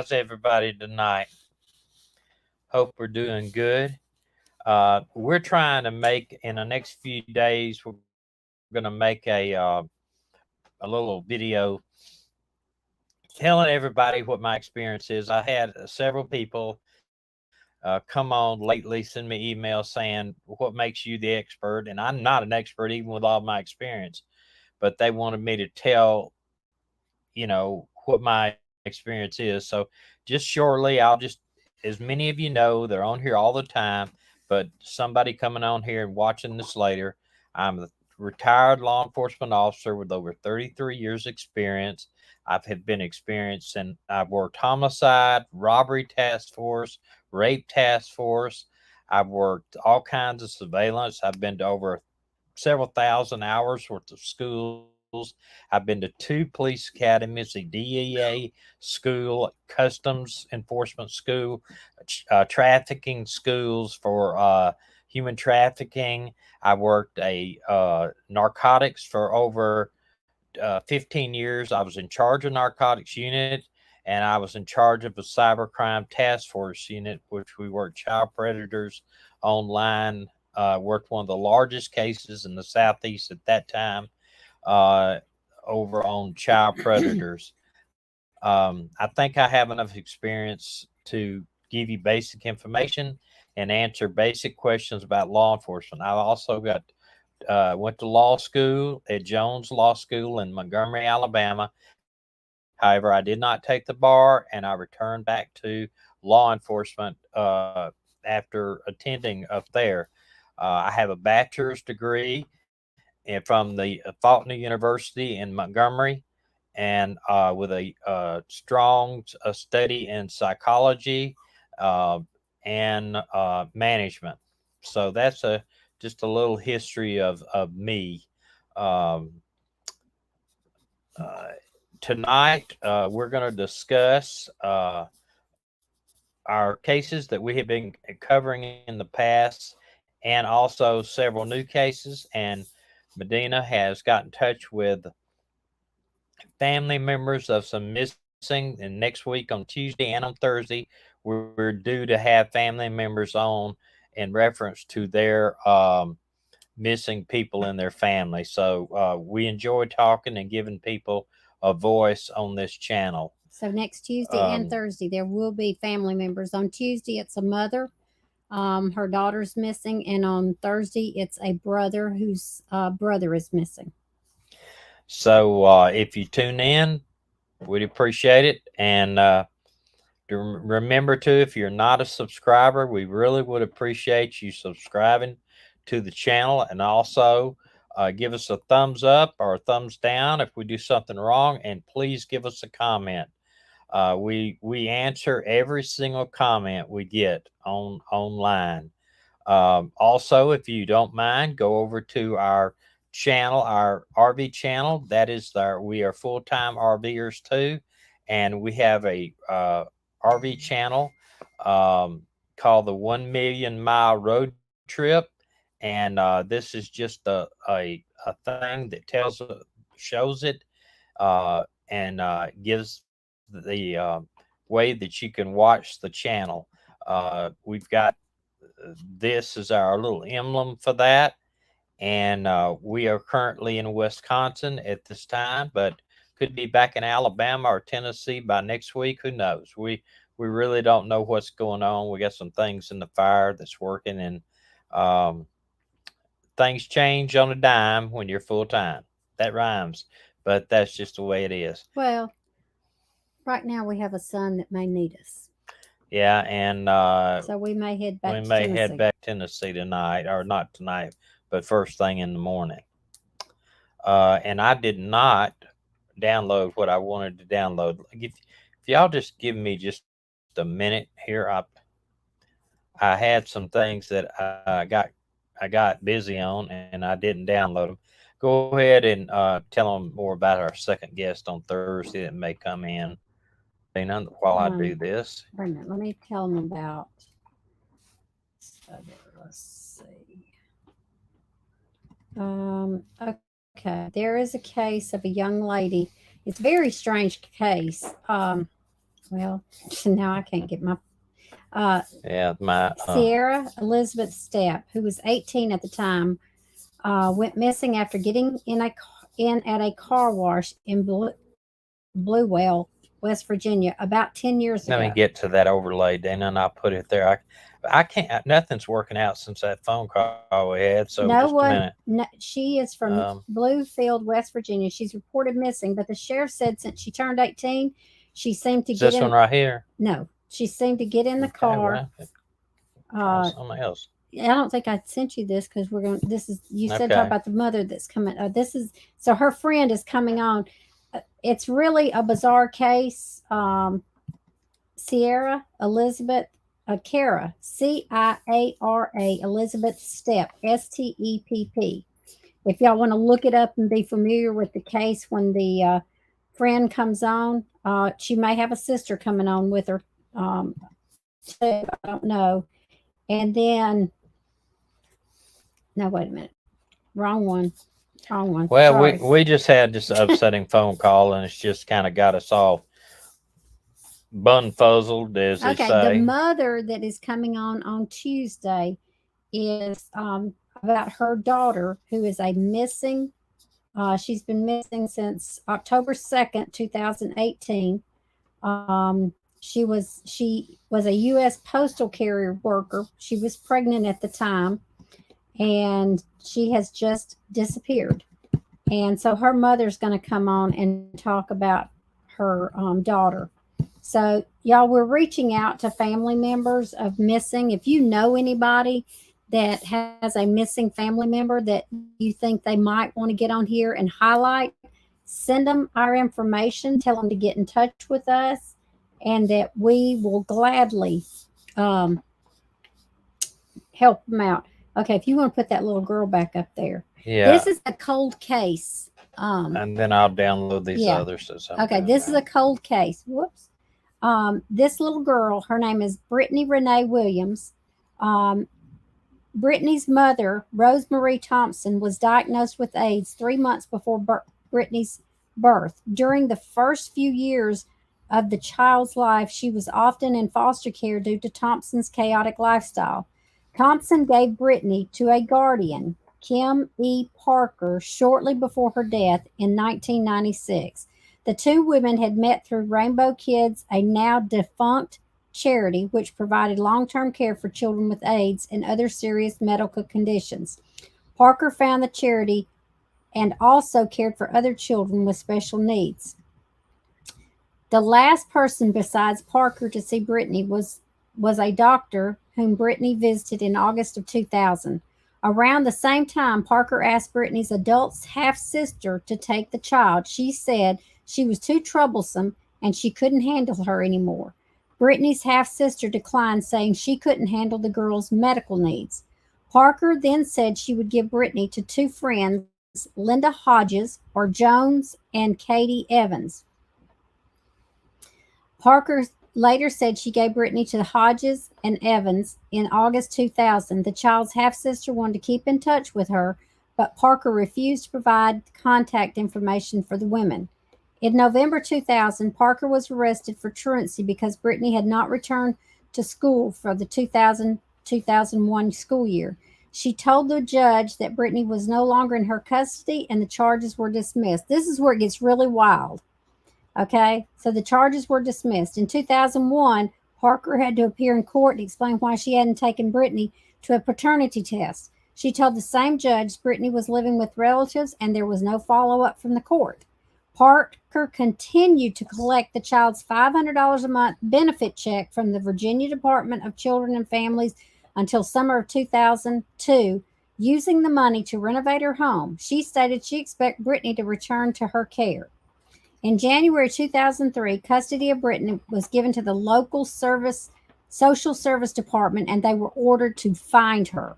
How's everybody tonight? Hope we're doing good. We're trying to make in the next few days. We're going to make a little video telling everybody what my experience is. I had several people come on lately, send me emails saying what makes you the expert, and I'm not an expert even with all my experience, but they wanted me to tell what my experience is. So just shortly, I'll just, as many of you know, they're on here all the time, but somebody coming on here and watching this later, I'm a retired law enforcement officer with over 33 years experience. I've have been experienced and I've worked homicide, robbery task force, rape task force. I've worked all kinds of surveillance. I've been to over several thousand hours worth of schools. I've been to 2 police academies, a DEA school, customs enforcement school, trafficking schools for human trafficking. I worked a narcotics for over 15 years. I was in charge of narcotics unit, and I was in charge of a cybercrime task force unit, which we worked child predators online. Worked one of the largest cases in the southeast at that time, uh, over on child predators. I think I have enough experience to give you basic information and answer basic questions about law enforcement. I also got went to law school at Jones Law School in Montgomery, Alabama. However, I did not take the bar, and I returned back to law enforcement after attending up there. I have a bachelor's degree from the Faulkner University in Montgomery, and with a strong study in psychology uh, and management. So that's a just a little history of me. Um, uh, Tonight, we're going to discuss our cases that we have been covering in the past, and also several new cases. And Medina has got in touch with family members of some missing. And next week on Tuesday and on Thursday, we're due to have family members on in reference to their missing people in their family. So we enjoy talking and giving people a voice on this channel. So next Tuesday and Thursday, there will be family members. On Tuesday, it's a mother. Her daughter's missing, and on Thursday, it's a brother whose brother is missing. So if you tune in, we'd appreciate it. And remember, too, if you're not a subscriber, we really would appreciate you subscribing to the channel, and also give us a thumbs up or a thumbs down if we do something wrong, and please give us a comment. We answer every single comment we get online. Also, if you don't mind, go over to our channel, our RV channel. That is our we are full time RVers too, and we have a RV channel called the 1 Million Mile Road Trip, and this is just a thing that shows it, and gives the way that you can watch the channel. We've got this is our little emblem for that, and we are currently in Wisconsin at this time, but could be back in Alabama or Tennessee by next week. Who knows? We really don't know what's going on. We got some things in the fire that's working, and um, things change on a dime when you're full time. That rhymes, but that's just the way it is. Well, right now we have a son that may need us, Yeah, and so we may head back we to may head Tennessee. back to Tennessee tonight, or not tonight, but first thing in the morning. And I did not download what I wanted to download. If y'all just give me just a minute here, I had some things that I got busy on, and I didn't download them. Go ahead and tell them more about our second guest on Thursday that may come in, Dina, while I do this. Wait a minute, let me tell them about. Let's see. Okay, there is a case of a young lady. It's a very strange case. well, now I can't get my my Sierra Elizabeth Stepp, who was 18 at the time, went missing after getting in at a car wash in Bluewell, West Virginia, about 10 years let me ago. get to that overlay, then, and I'll put it there. I can't. Nothing's working out since that phone call we had. So just a No minute. one. No, she is from Bluefield, West Virginia. She's reported missing, but the sheriff said since she turned 18, she seemed to Is get this in. one right here? No, she seemed to get in the Okay, car. well, Uh, something else. I don't think I sent you this because we're going. This is you said talk Okay. about the mother that's coming. This is so her friend is coming on. It's really a bizarre case. Sierra Elizabeth Cara, Ciara Elizabeth Stepp, Stepp. If y'all want to look it up and be familiar with the case when the friend comes on, she may have a sister coming on with her. Too, I don't know. And then, no, wait a minute. Wrong one. Wrong one. Well, Sorry. we just had this upsetting phone call, and it's just kind of got us all bun-fuzzled, as they Okay, say. the mother that is coming on Tuesday is about her daughter, who is a missing. She's been missing since October 2nd, 2018. She was a U.S. postal carrier worker. She was pregnant at the time, and she has just disappeared. And so her mother's going to come on and talk about her daughter. So, y'all, we're reaching out to family members of missing. If you know anybody that has a missing family member that you think they might want to get on here and highlight, send them our information. Tell them to get in touch with us, and that we will gladly help them out. Okay, if you want to put that little girl back up there. Yeah. This is a cold case. And then I'll download these others. Okay, this is a cold case. Whoops. This little girl, her name is Brittany Renee Williams. Brittany's mother, Rosemarie Thompson, was diagnosed with AIDS 3 months before Brittany's birth. During the first few years of the child's life, she was often in foster care due to Thompson's chaotic lifestyle. Thompson gave Brittany to a guardian, Kim E. Parker, shortly before her death in 1996. The two women had met through Rainbow Kids, a now defunct charity which provided long-term care for children with AIDS and other serious medical conditions. Parker found the charity and also cared for other children with special needs. The last person besides Parker to see Brittany was a doctor whom Brittany visited in August of 2000. Around the same time, Parker asked Brittany's adult half-sister to take the child. She said she was too troublesome and she couldn't handle her anymore. Brittany's half-sister declined, saying she couldn't handle the girl's medical needs. Parker then said she would give Brittany to two friends, Linda Hodges, or Jones, and Katie Evans. Parker later said she gave Brittany to Hodges and Evans in August 2000. The child's half-sister wanted to keep in touch with her, but Parker refused to provide contact information for the women. In November 2000, Parker was arrested for truancy because Brittany had not returned to school for the 2000-2001 school year. She told the judge that Brittany was no longer in her custody and the charges were dismissed. This is where it gets really wild. Okay, so the charges were dismissed. In 2001, Parker had to appear in court and explain why she hadn't taken Brittany to a paternity test. She told the same judge Brittany was living with relatives and there was no follow-up from the court. Parker continued to collect the child's $500 a month benefit check from the Virginia Department of Children and Families until summer of 2002, using the money to renovate her home. She stated she expected Brittany to return to her care. In January 2003, custody of Brittany was given to the local social service department, and they were ordered to find her.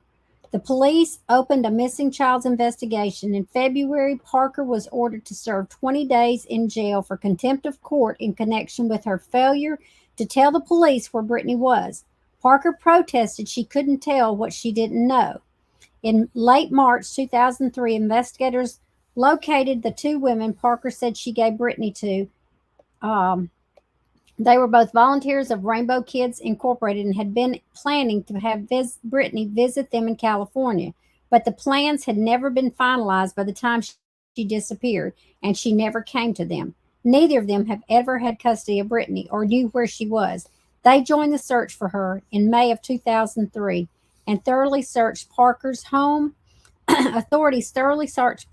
The police opened a missing child's investigation. In February, Parker was ordered to serve 20 days in jail for contempt of court in connection with her failure to tell the police where Brittany was. Parker protested she couldn't tell what she didn't know. In late March 2003, investigators located the two women Parker said she gave Brittany to, They were both volunteers of Rainbow Kids Incorporated and had been planning to have Brittany visit them in California. But the plans had never been finalized by the time she disappeared, and she never came to them. Neither of them have ever had custody of Brittany or knew where she was. They joined the search for her in May of 2003 and thoroughly searched Parker's home. Authorities thoroughly searched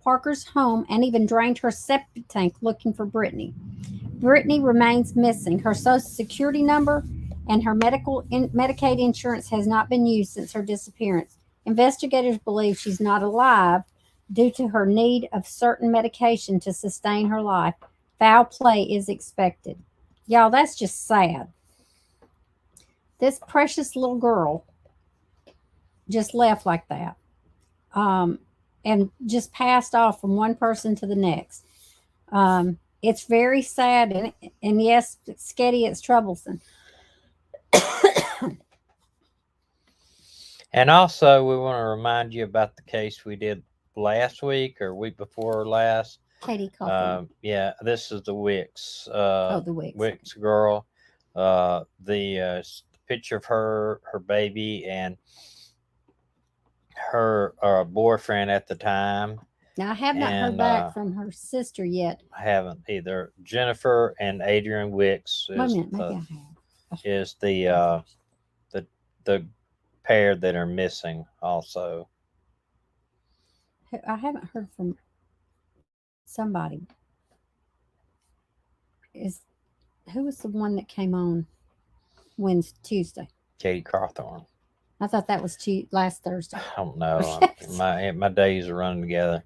Parker's home and even drained her septic tank looking for Brittany. Brittany remains missing. Her social security number and her Medicaid insurance has not been used since her disappearance. Investigators believe she's not alive due to her need of certain medication to sustain her life. Foul play is expected. Y'all, that's just sad. This precious little girl just left like that, and just passed off from one person to the next. It's very sad, and yes, it's sketchy, it's troublesome. And also, we want to remind you about the case we did last week or week before last. Katie Cawthorn. Yeah, this is the Wicks. The Wicks. Wicks girl. The picture of her baby, and her boyfriend at the time. Now, I have not heard back from her sister yet. I haven't either. Jennifer and Adrian Wicks Wait a minute, maybe I have. Is the pair that are missing also. I haven't heard from somebody. Who was the one that came on Tuesday? Katie Cawthorn. I thought that was last Thursday. I don't know. my days are running together.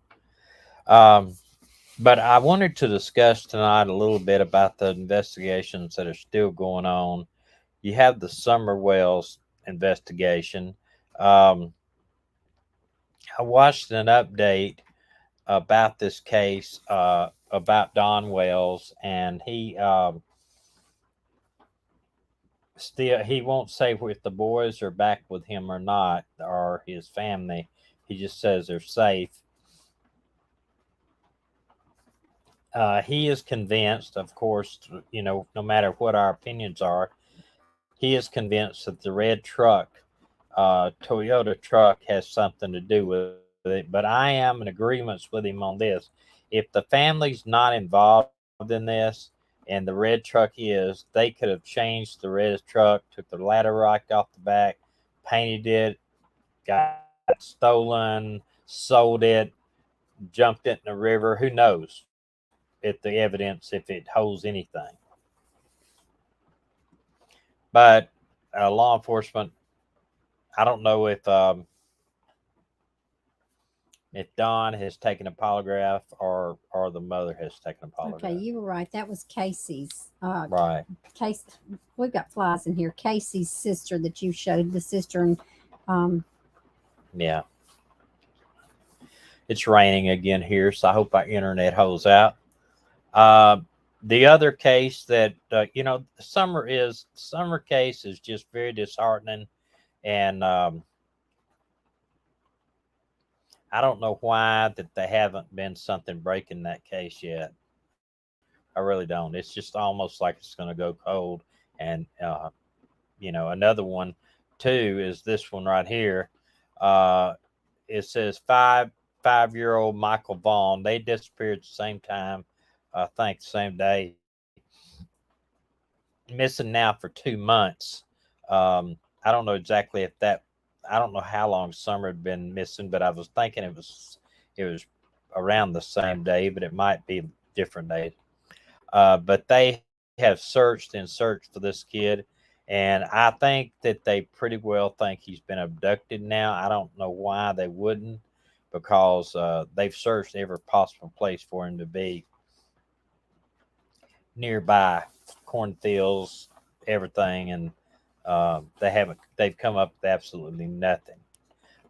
But I wanted to discuss tonight a little bit about the investigations that are still going on. You have the Summer Wells investigation. I watched an update about this case about Don Wells, and he won't say if the boys are back with him or not, or his family. He just says they're safe. He is convinced, of course, no matter what our opinions are, he is convinced that the red truck, Toyota truck, has something to do with it. But I am in agreement with him on this. If the family's not involved in this, and the red truck is, they could have changed the red truck, took the ladder right off the back, painted it, got stolen, sold it, jumped it in the river. Who knows if the evidence, if it holds anything. But law enforcement, I don't know if Don has taken a polygraph or the mother has taken a polygraph. Okay, you were right. That was Casey's. Right. Casey, we've got flies in here. Casey's sister that you showed, the sister, and yeah. It's raining again here, so I hope our internet holds out. The other case that summer case is just very disheartening, and I don't know why that they haven't been something breaking that case yet. I really don't. It's just almost like it's going to go cold. And another one too is this one right here. It says 5-year-old Michael Vaughan. They disappeared at the same time. I think the same day. Missing now for 2 months. I don't know exactly if that. I don't know how long Summer had been missing, but I was thinking it was around the same day, but it might be different days. But they have searched for this kid, and I think that they pretty well think he's been abducted now. I don't know why they wouldn't, because they've searched every possible place for him to be. Nearby cornfields, everything, and they've come up with absolutely nothing.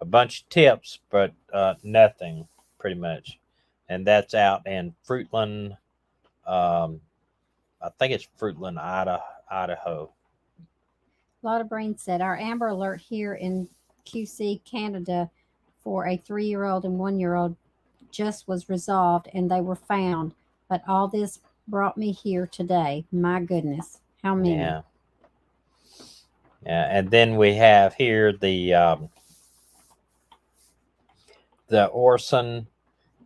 A bunch of tips, but nothing pretty much. And that's out in Fruitland. I think it's Fruitland, Idaho. Lotta Breen said our Amber Alert here in QC, Canada, for a 3-year-old and 1-year-old just was resolved and they were found. But all this brought me here today. My goodness, how many? Yeah. Yeah. And then we have here the Orson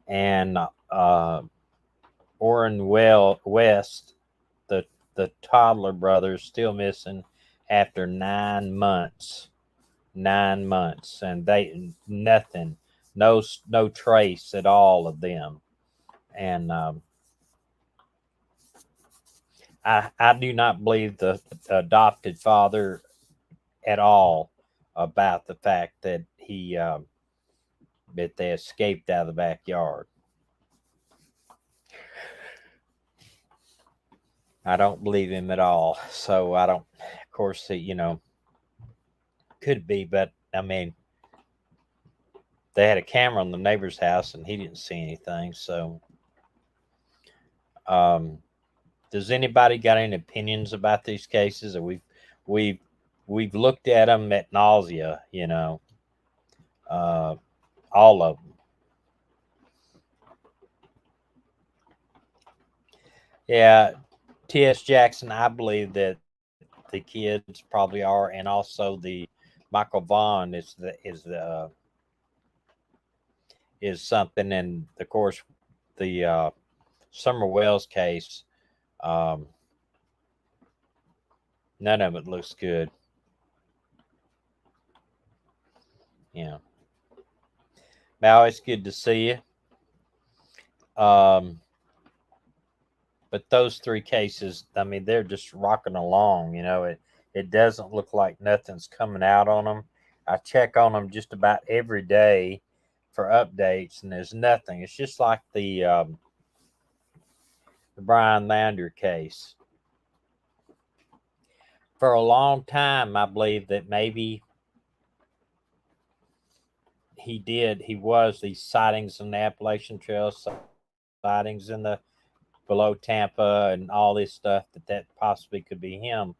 and Orrin West, the toddler brothers, still missing after 9 months. 9 months, and they nothing, no trace at all of them. And I do not believe the adopted father at all about the fact that that they escaped out of the backyard. I don't believe him at all. So I don't. Of course, could be, but I mean, they had a camera on the neighbor's house, and he didn't see anything. So, um, does anybody got any opinions about these cases? Or we've we've looked at them at nausea. Uh, all of them. Yeah, T.S. Jackson. I believe that the kids probably are, and also the Michael Vaughan is something, and of course the Summer Wells case. Um, None of it looks good. Yeah. Mal, it's good to see you. But those three cases, I mean, they're just rocking along. It doesn't look like nothing's coming out on them. I check on them just about every day for updates, and there's nothing. It's just like the Brian Lander case. For a long time, I believe that maybe he was these sightings in the Appalachian Trail, sightings in the below Tampa, and all this stuff, that possibly could be him.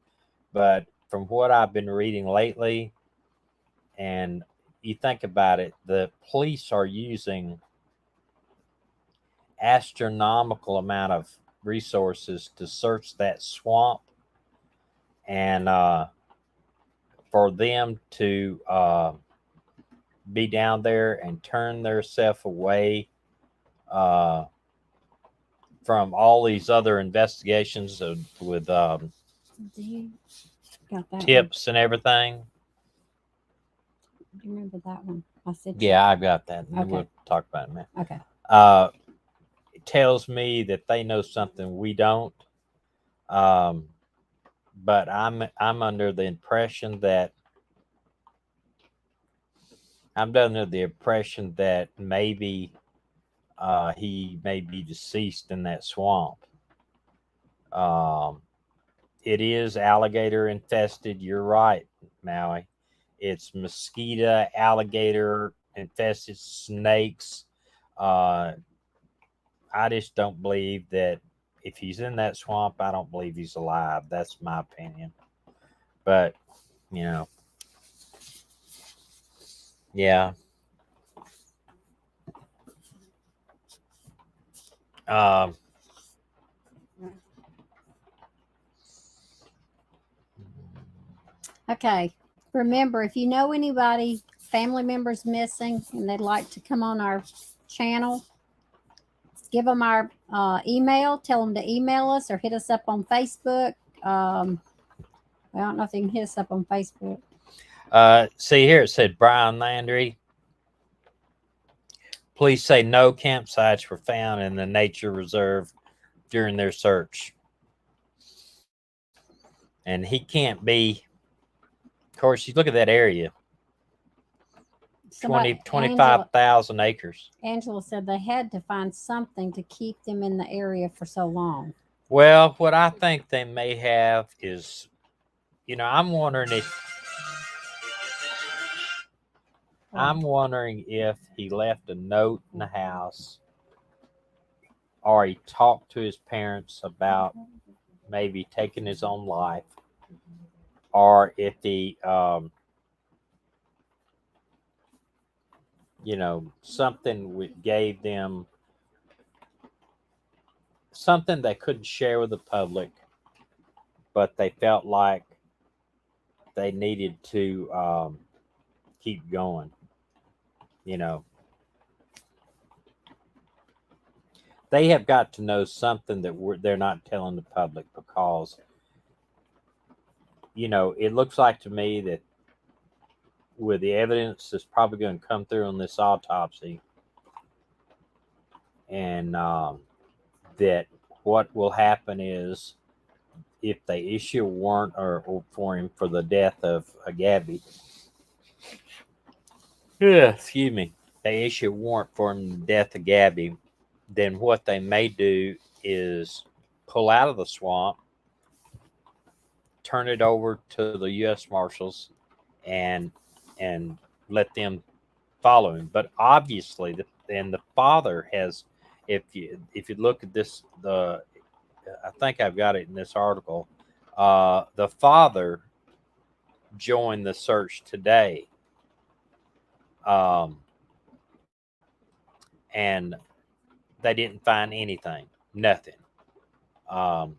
But from what I've been reading lately, and you think about it, the police are using astronomical amount of resources to search that swamp, and for them to be down there and turn themselves away uh, from all these other investigations with Do you got that tips and everything. one? Do you remember that one? I said. Yeah, I've got that. Okay. We'll talk about it, man. Okay. It tells me that they know something we don't. Um, but I'm under the impression that maybe he may be deceased in that swamp. Um, it is alligator infested. You're right, Maui. It's mosquito, alligator infested, snakes. Uh, I just don't believe that if he's in that swamp, I don't believe he's alive. That's my opinion. But, you know, yeah. Um, Okay. Remember, if you know anybody, family members missing, and they'd like to come on our channel, give them our email. Tell them to email us or hit us up on Facebook. I don't know if they can hit us up on Facebook. see here, it said Brian Landry. Police say no campsites were found in the nature reserve during their search. And he can't be, of course, you look at that area, 25,000 acres. Angela said they had to find something to keep them in the area for so long. Well, what I think they may have is, I'm wondering if he left a note in the house, or he talked to his parents about maybe taking his own life, or if he, something gave them something they couldn't share with the public, but they felt like they needed to keep going. You know, they have got to know something that they're not telling the public because, it looks like to me that with the evidence that's probably going to come through on this autopsy, and that what will happen is if they issue a warrant or for him for the death of Gabby, yeah, excuse me, they issue a warrant for him the death of Gabby, then what they may do is pull out of the swamp, turn it over to the U.S. Marshals, and and let them follow him. But obviously, the father has. If you look at this, I think I've got it in this article. The father joined the search today, um, and they didn't find anything, nothing, um,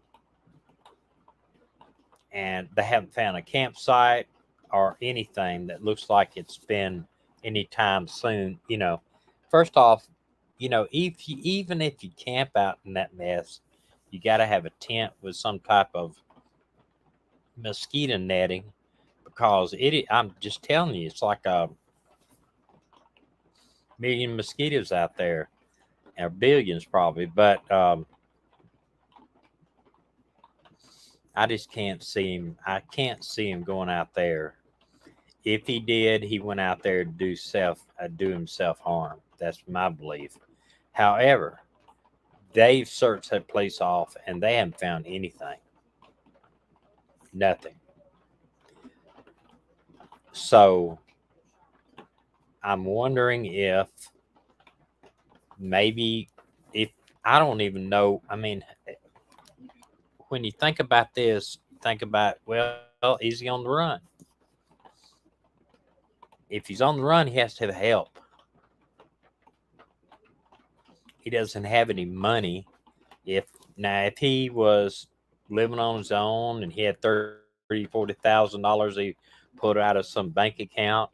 and they haven't found a campsite or anything that looks like it's been anytime soon. First off, even if you camp out in that mess, you got to have a tent with some type of mosquito netting because I'm just telling you, it's like a million mosquitoes out there, or billions probably. But I just can't see him. I can't see him going out there. If he did, he went out there to do himself harm. That's my belief. However, they've searched that place off and they haven't found anything. Nothing. So I'm wondering if maybe if I don't even know. I mean, when you think about this, think about, well, is he on the run? If he's on the run, he has to have help. He doesn't have any money. If he was living on his own and he had $30,000-$40,000 he put out of some bank account,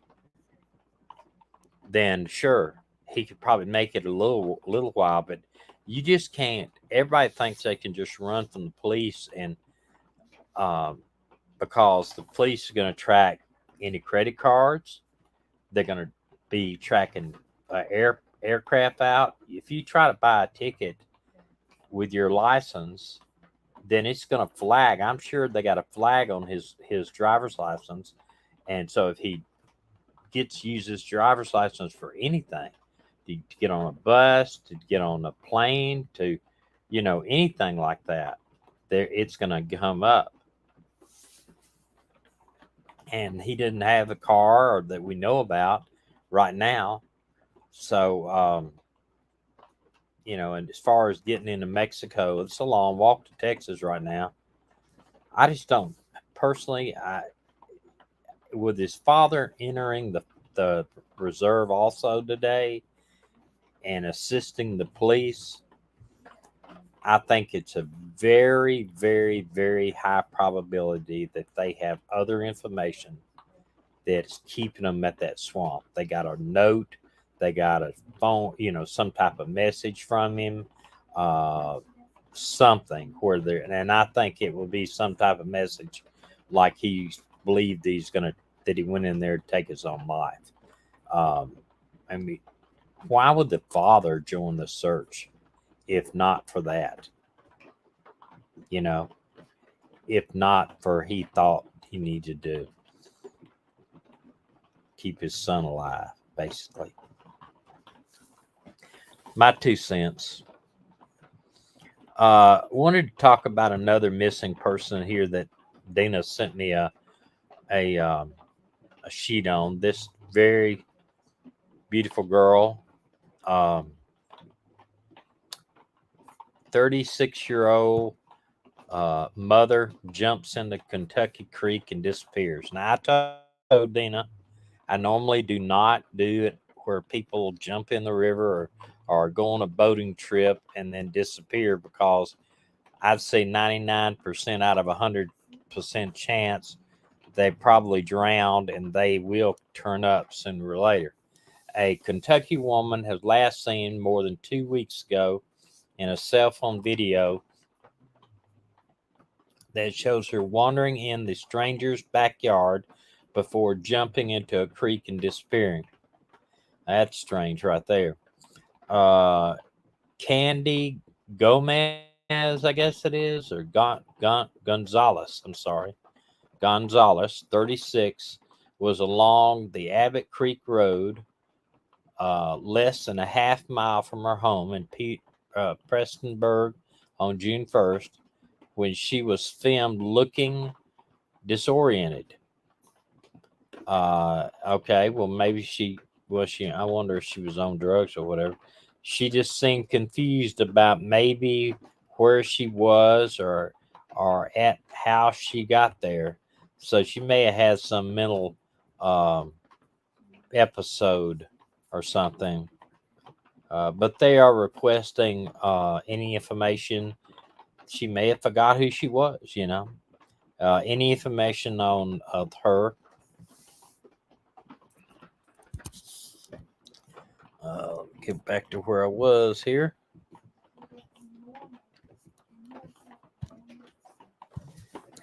then sure, he could probably make it a little while. But you just can't. Everybody thinks they can just run from the police, and um, because the police are going to track any credit cards, they're going to be tracking aircraft out. If you try to buy a ticket with your license, then it's going to flag. I'm sure they got a flag on his driver's license, and so if he uses his driver's license for anything, to get on a bus, to get on a plane, to anything like that, there it's going to come up. And he didn't have a car or that we know about right now, so and as far as getting into Mexico, it's a long walk to Texas right now. I just don't personally. With his father entering the reserve also today and assisting the police, I think it's a very, very, very high probability that they have other information that's keeping them at that swamp. They got a note, they got a phone, some type of message from him, uh, something where they're, and I think it will be some type of message like he believed that he went in there to take his own life. Um, I mean, why would the father join the search if not for that? You know, if not for he thought he needed to keep his son alive, basically. My 2 cents. Wanted to talk about another missing person here that Dana sent me a sheet on. This very beautiful girl, um, 36-year-old mother jumps into Kentucky Creek and disappears. Now, I told Dina, I normally do not do it where people jump in the river or or go on a boating trip and then disappear, because I'd say 99% out of 100% chance they probably drowned and they will turn up sooner or later. A Kentucky woman was last seen more than 2 weeks ago in a cell phone video that shows her wandering in the stranger's backyard before jumping into a creek and disappearing. That's strange right there. Candy Gomez, I guess it is, or Gonzalez, I'm sorry. Gonzalez, 36, was along the Abbott Creek Road, less than a half mile from her home in Prestonburg on June 1st, when she was filmed looking disoriented. Okay, well, maybe I wonder if she was on drugs or whatever. She just seemed confused about maybe where she was, or at how she got there. So she may have had some mental episode or something. But they are requesting any information. She may have forgot who she was, any information on her. Get back to where I was here.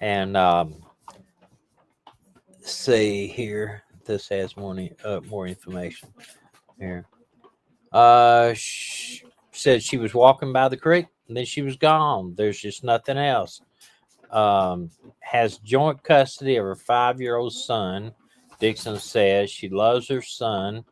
And see here. This has more information here. Said she was walking by the creek and then she was gone. There's just nothing else. Has joint custody of her 5-year-old son. Dixon says she loves her son.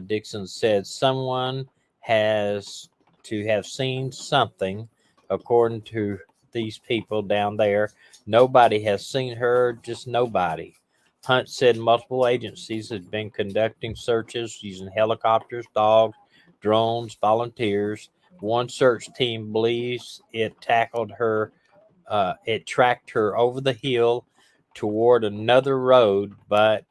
Dixon said someone has to have seen something, according to these people down there. Nobody has seen her, just nobody. Hunt said multiple agencies have been conducting searches using helicopters, dogs, drones, volunteers. One search team believes it tracked her over the hill toward another road, but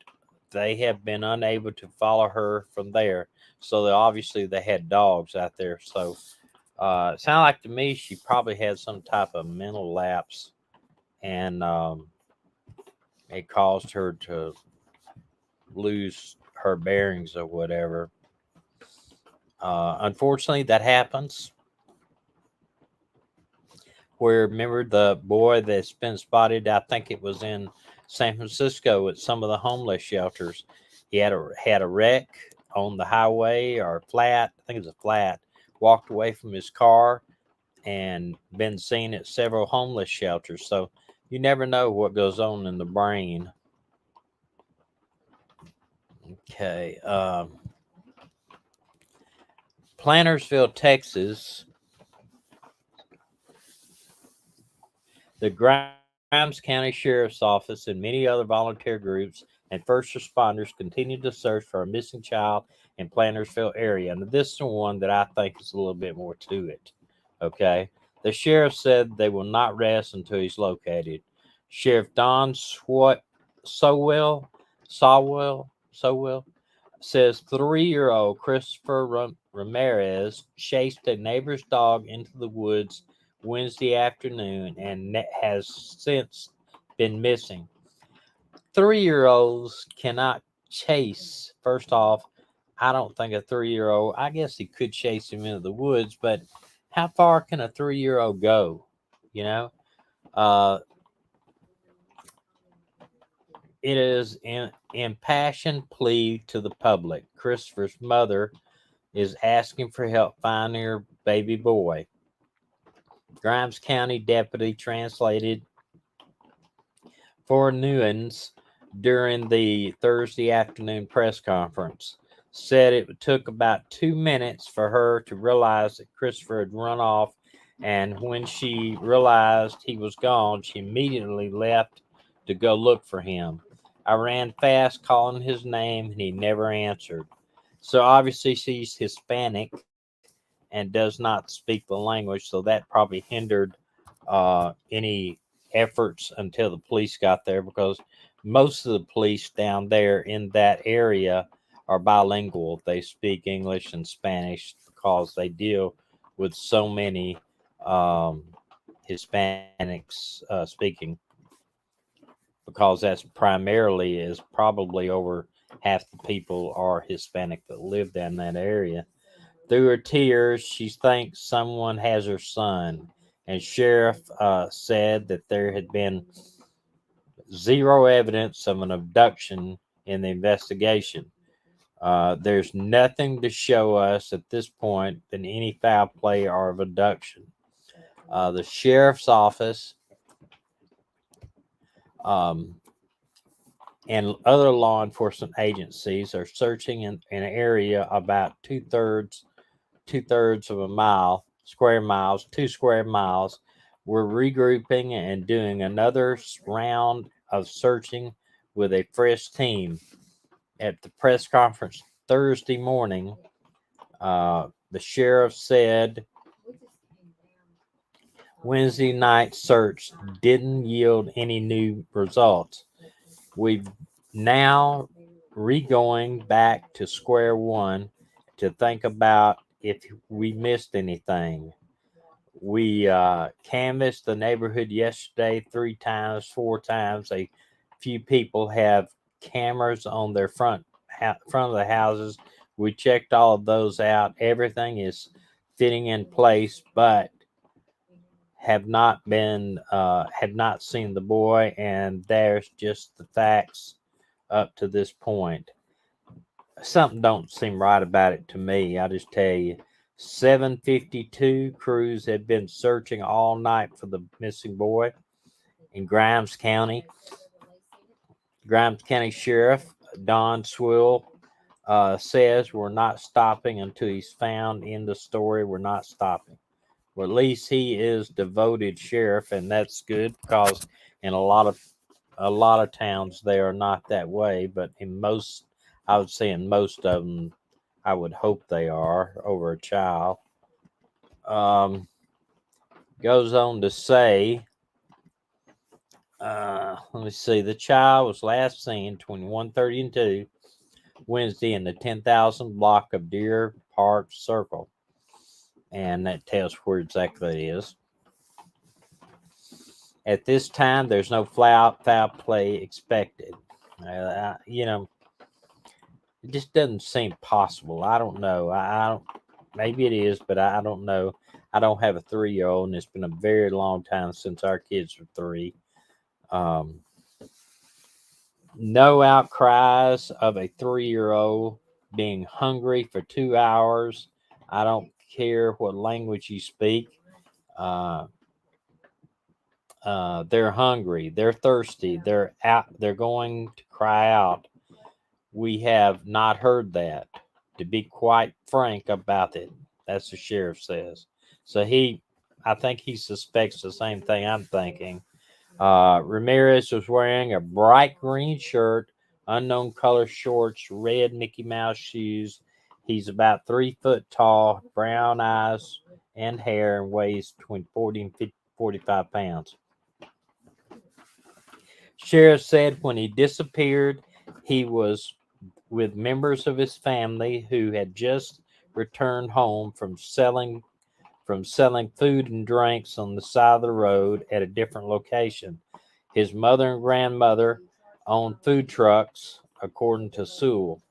they have been unable to follow her from there. So they had dogs out there. So it sounded like to me she probably had some type of mental lapse, and it caused her to lose her bearings or whatever. Unfortunately, that happens. Where, remember the boy that's been spotted? I think it was in San Francisco at some of the homeless shelters. He had a wreck on the highway or flat. I think it was a flat. Walked away from his car and been seen at several homeless shelters. So you never know what goes on in the brain. Okay. Plantersville, Texas. The Grimes County Sheriff's Office and many other volunteer groups and first responders continue to search for a missing child in Plantersville area. And this is one that I think is a little bit more to it. Okay. The sheriff said they will not rest until he's located. Sheriff Don Sowell says 3-year-old Christopher Ramirez chased a neighbor's dog into the woods Wednesday afternoon and has since been missing. 3-year-olds cannot chase. First off, I don't think a 3-year-old, I guess he could chase him into the woods, but how far can a 3-year-old go? It is an impassioned plea to the public. Christopher's mother is asking for help finding her baby boy. Grimes County deputy translated for Nuance during the Thursday afternoon press conference. Said it took about 2 minutes for her to realize that Christopher had run off, and when she realized he was gone, she immediately left to go look for him. I ran fast calling his name, and he never answered. So obviously she's Hispanic and does not speak the language, so that probably hindered any efforts until the police got there, because most of the police down there in that area are bilingual. They speak English and Spanish because they deal with so many Hispanics speaking, because that's primarily is probably over half the people are Hispanic that live down that area. Through her tears, she thinks someone has her son, and sheriff said that there had been zero evidence of an abduction in the investigation. There's nothing to show us at this point than any foul play or of abduction. The sheriff's office um, and other law enforcement agencies are searching in an area about two thirds of a mile, square miles, 2 square miles. We're regrouping and doing another round of searching with a fresh team. At the press conference Thursday morning, the sheriff said Wednesday night search didn't yield any new results. We've now re-going back to square one to think about if we missed anything. We canvassed the neighborhood yesterday 3 times, 4 times. A few people have cameras on their front of the houses. We checked all of those out. Everything is fitting in place, but have not seen the boy, and there's just the facts up to this point. Something don't seem right about it to me. I just tell you, 752 crews had been searching all night for the missing boy in Grimes County. Grimes County Sheriff Don Swill says we're not stopping until he's found. In the story, we're not stopping. Well, at least he is devoted sheriff, and that's good, because in a lot of towns they are not that way, but in most, I would say in most of them, I would hope they are over a child. Um, Goes on to say, let me see, the child was last seen between 1:30 and 2 Wednesday in the 10,000 block of Deer Park Circle, and that tells where exactly it is. At this time, there's no foul play expected. You know, it just doesn't seem possible. I don't know. I don't. Maybe it is, but I don't know. I don't have a 3-year-old, and it's been a very long time since our kids were 3. Um, no outcries of a 3-year-old being hungry for 2 hours. I don't care what language you speak. Uh, they're hungry. They're thirsty. They're out. They're going to cry out. We have not heard that. To be quite frank about it, that's the sheriff says. So I think he suspects the same thing I'm thinking. Ramirez was wearing a bright green shirt, unknown color shorts, red Mickey Mouse shoes. He's about 3 foot tall, brown eyes and hair, and weighs between 40 and 50, 45 pounds. Sheriff said when he disappeared, he was with members of his family who had just returned home from selling food and drinks on the side of the road at a different location. His mother and grandmother owned food trucks, according to Sewell.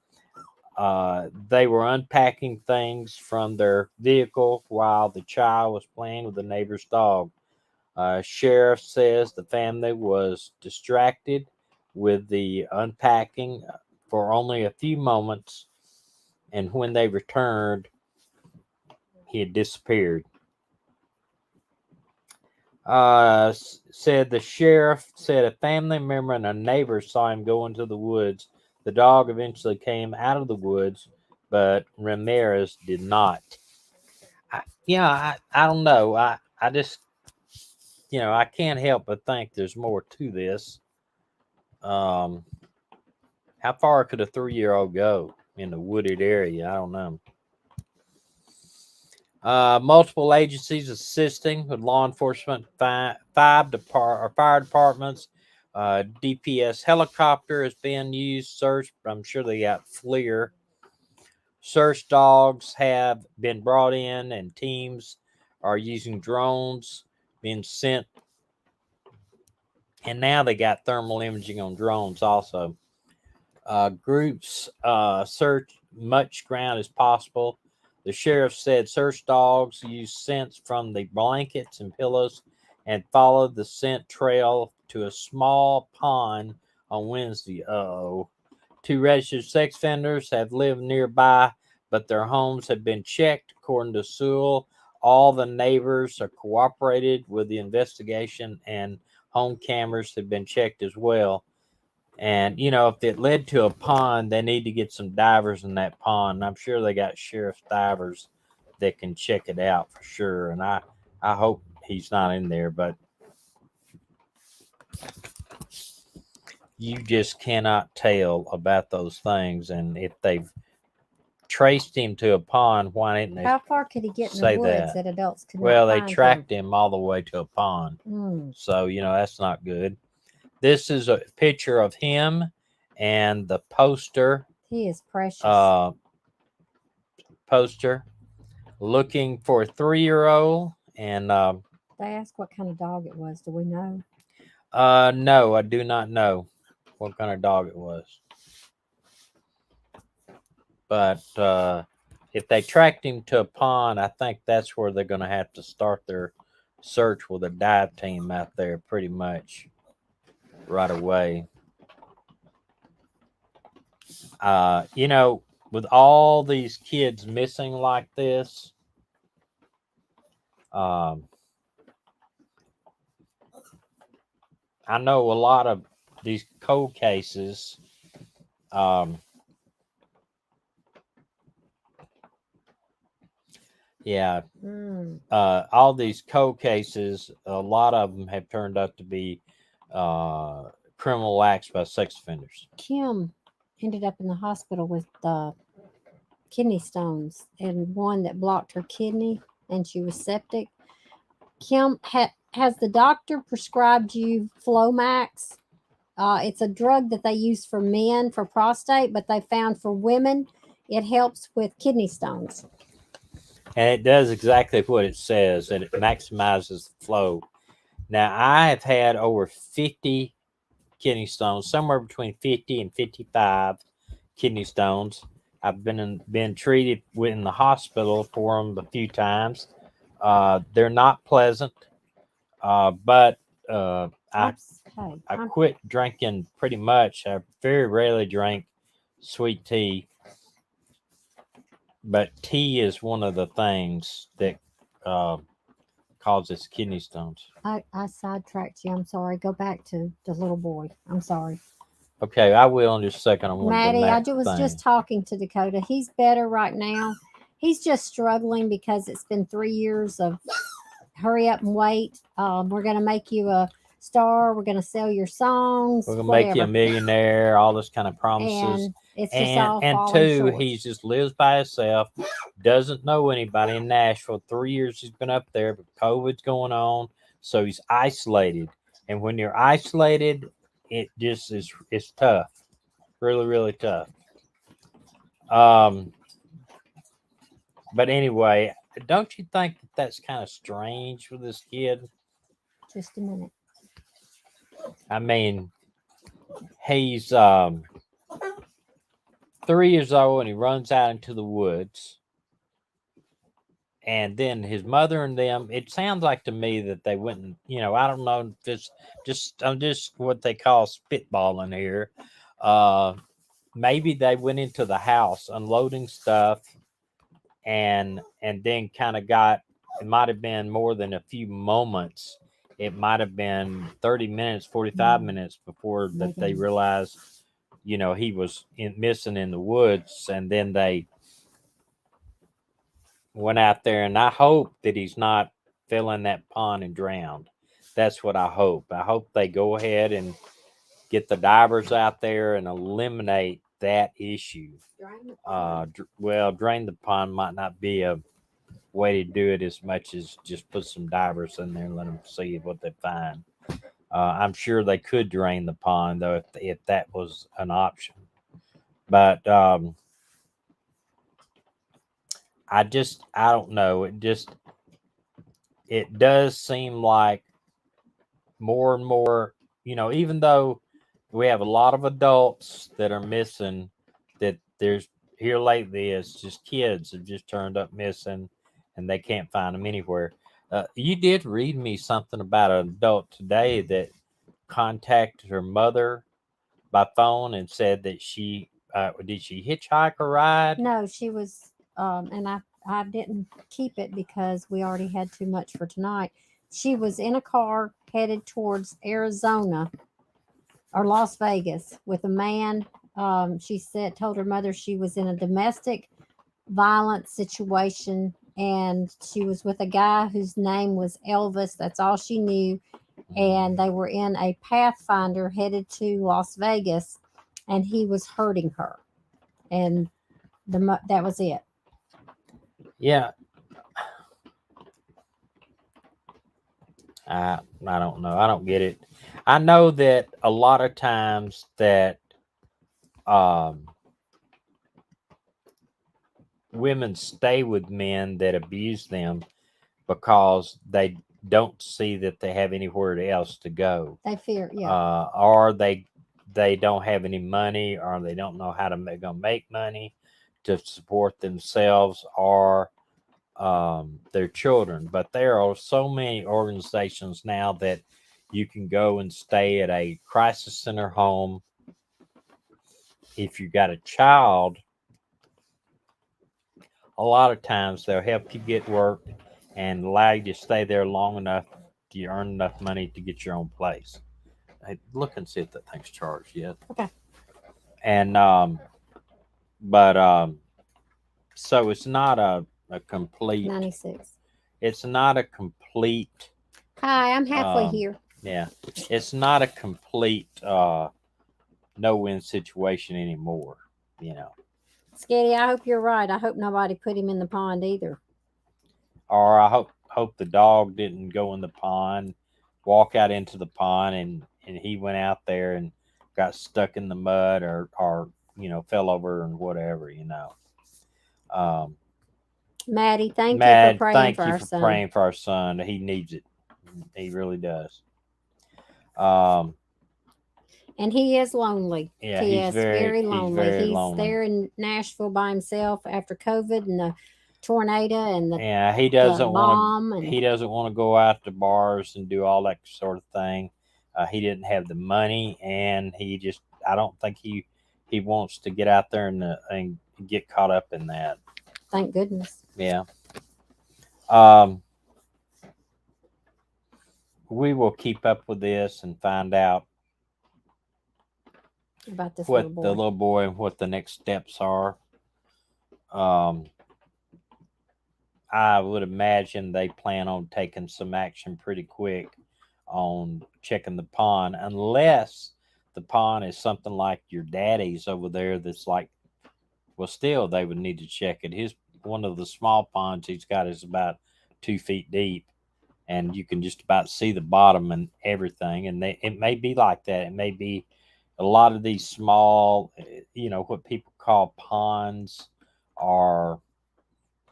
They were unpacking things from their vehicle while the child was playing with the neighbor's dog. Sheriff says the family was distracted with the unpacking for only a few moments, and when they returned, he had disappeared. Said the sheriff said a family member and a neighbor saw him go into the woods. The dog eventually came out of the woods, but Ramirez did not. I don't know. I just, I can't help but think there's more to this. Um, how far could a 3-year-old go in the wooded area? I don't know. Multiple agencies assisting with law enforcement, fire departments. DPS helicopter is being used. Search. I'm sure they got FLIR Search dogs have been brought in, and teams are using drones being sent. And now they got thermal imaging on drones also. Groups search much ground as possible. The sheriff said search dogs use scents from the blankets and pillows and followed the scent trail to a small pond on Wednesday. Two registered sex offenders have lived nearby, but their homes have been checked, according to Sewell. All the neighbors are cooperated with the investigation, and home cameras have been checked as well. And if it led to a pond, they need to get some divers in that pond. I'm sure they got sheriff's divers that can check it out for sure. And I hope he's not in there, but you just cannot tell about those things. And if they've traced him to a pond, why didn't they? How far could he get in say the woods that? adults could Well, not they find tracked him all the way to a pond. So, that's not good. This is a picture of him and the poster. He is precious. Poster looking for a 3-year-old. And They asked what kind of dog it was. Do we know? no, I do not know what kind of dog it was. But if they tracked him to a pond, I think that's where they're going to have to start their search with a dive team out there pretty much right away. With all these kids missing like this, I know a lot of these cold cases. Yeah. All these cold cases, a lot of them have turned out to be criminal acts by sex offenders. Kim ended up in the hospital with kidney stones and one that blocked her kidney, and she was septic. Kim, has the doctor prescribed you Flomax? It's a drug that they use for men for prostate, but they found for women it helps with kidney stones. And it does exactly what it says, and it maximizes the flow. Now, I have had over 50 kidney stones, somewhere between 50 and 55 kidney stones. I've been treated in the hospital for them a few times. They're not pleasant, but I quit drinking pretty much. I very rarely drink sweet tea, but tea is one of the things that causes kidney stones. I sidetracked you. I'm sorry. Go back to the little boy. I'm sorry. Okay, I will in just a second. Maddie, I was just talking to Dakota. He's better right now. He's just struggling because it's been 3 years of hurry up and wait. We're going to make you a star. We're going to sell your songs. We're going to make you a millionaire, all this kind of promises. And it's just all and falling two, short. he just lives by himself, doesn't know anybody in Nashville. 3 years he's been up there, but COVID's going on, so he's isolated. And when you're isolated, it just is, it's tough, really, really tough. But anyway, don't you think that that's kind of strange with this kid? Just a minute. I mean, he's 3 years old and he runs out into the woods. And then his mother and them, it sounds like to me that they went and, I don't know if it's I'm just what they call spitballing here. Maybe they went into the house unloading stuff and then kind of it might have been more than a few moments. It might have been 30 minutes, 45 minutes before that they realized, he was missing in the woods. And then they went out there, and I hope that he's not fell in that pond and drowned. That's what I hope. I hope they go ahead and get the divers out there and eliminate that issue. Drain the pond might not be a way to do it as much as just put some divers in there and let them see what they find. I'm sure they could drain the pond, though, if that was an option. But I don't know. It does seem like more and more, even though we have a lot of adults that are missing, that there's here lately, it's just kids have just turned up missing and they can't find them anywhere. You did read me something about an adult today that contacted her mother by phone and said that did she hitchhike a ride? No, she was, and I didn't keep it because we already had too much for tonight. She was in a car headed towards Arizona or Las Vegas with a man. She told her mother she was in a domestic violence situation, and she was with a guy whose name was Elvis. That's all she knew. And they were in a Pathfinder headed to Las Vegas, and he was hurting her. And that was it. Yeah, I don't know. I don't get it. I know that a lot of times that um, women stay with men that abuse them because they don't see that they have anywhere else to go. They fear, yeah. Or they don't have any money, or they don't know how to make money to support themselves or their children. But there are so many organizations now that you can go and stay at a crisis center home. If you got a child, a lot of times they'll help you get work and allow you to stay there long enough to earn enough money to get your own place. Hey, look and see if that thing's charged yet. Okay. And but so it's not a complete. 96. It's not a complete. Hi, I'm halfway here. Yeah, it's not a complete no-win situation anymore. You know. Sketty, I hope you're right. I hope nobody put him in the pond either. Or I hope the dog didn't go in the pond, walk out into the pond, and he went out there and got stuck in the mud or fell over and whatever. Maddie, thank you Mad, for praying thank for you our for son. praying for our son. He needs it. He really does. Um, And he is lonely. yeah, He is very he's lonely. very He's lonely. there in Nashville by himself after COVID and the tornado and the Yeah, he doesn't bomb. want to. He doesn't want to go out to bars and do all that sort of thing. He didn't have the money, and he just. I don't think he wants to get out there and get caught up in that. Thank goodness. Yeah. Um, we will keep up with this and find out About this what little boy. the little boy and what the next steps are. Um, I would imagine they plan on taking some action pretty quick on checking the pond, unless the pond is something like your daddy's over there. That's like, well, still they would need to check it. His one of the small ponds he's got is about 2 feet deep, and you can just about see the bottom and everything. And it may be like that. It may be a lot of these small, what people call ponds are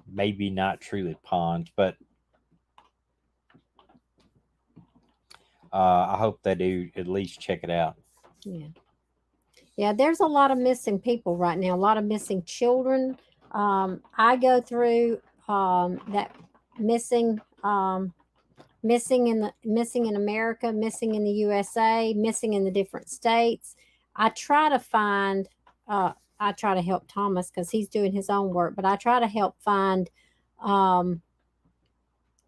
maybe not truly ponds, but I hope they do at least check it out. Yeah. Yeah, there's a lot of missing people right now, a lot of missing children. I go through that missing missing in America, missing in the USA, missing in the different states. I try to find I try to help Thomas because he's doing his own work, but I try to help find um,